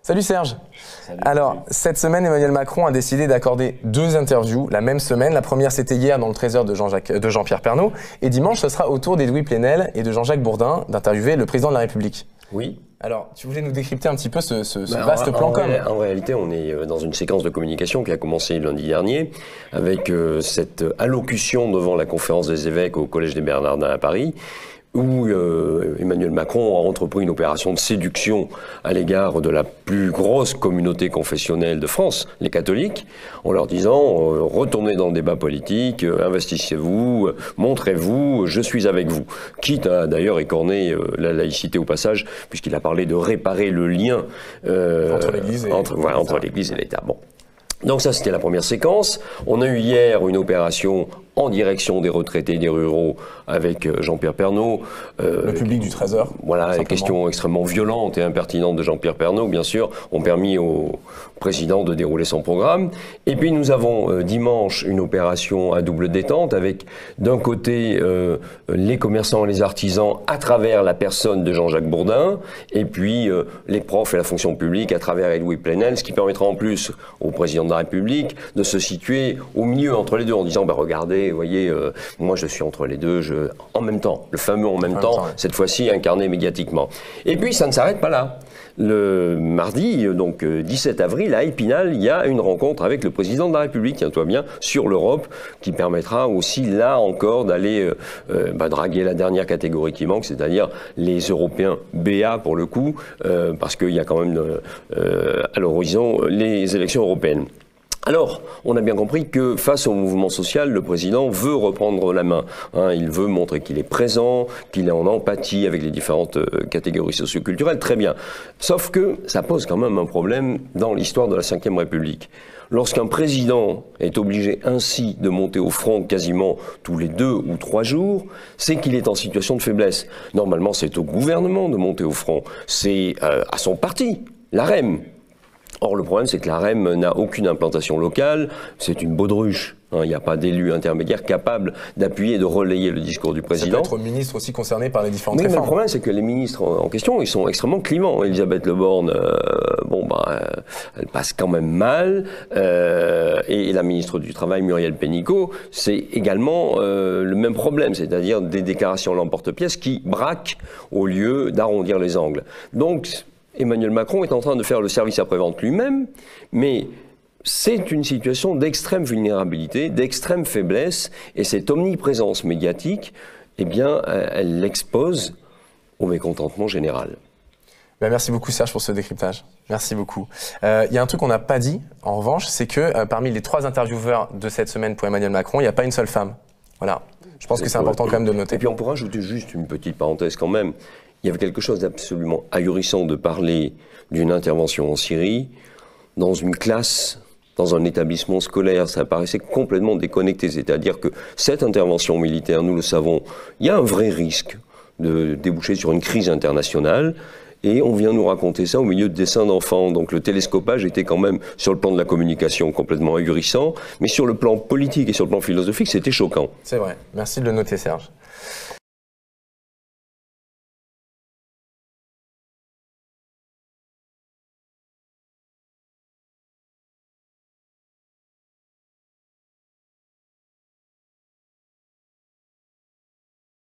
Salut Serge. Salut. Alors, cette semaine, Emmanuel Macron a décidé d'accorder 2 interviews la même semaine. La première, c'était hier dans le Trésor de Jean-Pierre Pernaut. Et dimanche, ce sera au tour d'Edoui Plenel et de Jean-Jacques Bourdin d'interviewer le président de la République. Oui. Alors, tu voulais nous décrypter un petit peu ce vaste plan com. En réalité, on est dans une séquence de communication qui a commencé lundi dernier avec cette allocution devant la conférence des évêques au Collège des Bernardins à Paris, où Emmanuel Macron a entrepris une opération de séduction à l'égard de la plus grosse communauté confessionnelle de France, les catholiques, en leur disant retournez dans le débat politique, investissez-vous, montrez-vous, je suis avec vous. Quitte à d'ailleurs écorner la laïcité au passage, puisqu'il a parlé de réparer le lien entre l'Église et l'État. Bon. Donc ça, c'était la première séquence. On a eu hier une opération en direction des retraités, des ruraux, avec Jean-Pierre Pernaut. Le public du Trésor. Voilà, les questions extrêmement violentes et impertinentes de Jean-Pierre Pernaut, bien sûr, ont permis au président de dérouler son programme. Et puis nous avons dimanche une opération à double détente avec d'un côté les commerçants et les artisans à travers la personne de Jean-Jacques Bourdin, et puis les profs et la fonction publique à travers Edoui Plenel, ce qui permettra en plus au président de la République de se situer au milieu entre les deux en disant bah, regardez, vous voyez, moi je suis entre les deux, en même temps, le fameux en même temps, cette fois-ci incarné médiatiquement. Et puis ça ne s'arrête pas là. Le mardi, donc 17 avril, à Épinal, il y a une rencontre avec le président de la République, tiens-toi bien, sur l'Europe, qui permettra aussi là encore d'aller draguer la dernière catégorie qui manque, c'est-à-dire les Européens BA pour le coup, parce qu'il y a quand même à l'horizon les élections européennes. Alors, on a bien compris que face au mouvement social, le président veut reprendre la main. Il veut montrer qu'il est présent, qu'il est en empathie avec les différentes catégories socioculturelles. Très bien. Sauf que ça pose quand même un problème dans l'histoire de la Ve République. Lorsqu'un président est obligé ainsi de monter au front quasiment tous les 2 ou 3 jours, c'est qu'il est en situation de faiblesse. Normalement, c'est au gouvernement de monter au front. C'est à son parti, l'AREM. Or, le problème, c'est que l'AREM n'a aucune implantation locale, c'est une baudruche. Il n'y a pas d'élu intermédiaire capable d'appuyer et de relayer le discours du président. Ça peut être ministre aussi concerné par les différentes réformes. réformes. Mais le problème, c'est que les ministres en question, ils sont extrêmement clivants. Elisabeth Leborne, elle passe quand même mal. Et la ministre du Travail, Muriel Pénicaud, c'est également le même problème, c'est-à-dire des déclarations l'emporte-pièce qui braquent au lieu d'arrondir les angles. Donc, Emmanuel Macron est en train de faire le service après-vente lui-même, mais c'est une situation d'extrême vulnérabilité, d'extrême faiblesse, et cette omniprésence médiatique, eh bien, elle l'expose au mécontentement général. Ben merci beaucoup Serge pour ce décryptage. Merci beaucoup. Il y a un truc qu'on n'a pas dit, en revanche, c'est que parmi les 3 intervieweurs de cette semaine pour Emmanuel Macron, il n'y a pas une seule femme. Voilà. Je pense que c'est important quand même de le noter. Et puis on pourra ajouter juste une petite parenthèse quand même. Il y avait quelque chose d'absolument ahurissant de parler d'une intervention en Syrie dans une classe, dans un établissement scolaire. Ça paraissait complètement déconnecté. C'est-à-dire que cette intervention militaire, nous le savons, il y a un vrai risque de déboucher sur une crise internationale. Et on vient nous raconter ça au milieu de dessins d'enfants. Donc le télescopage était quand même, sur le plan de la communication, complètement ahurissant. Mais sur le plan politique et sur le plan philosophique, c'était choquant. C'est vrai. Merci de le noter, Serge.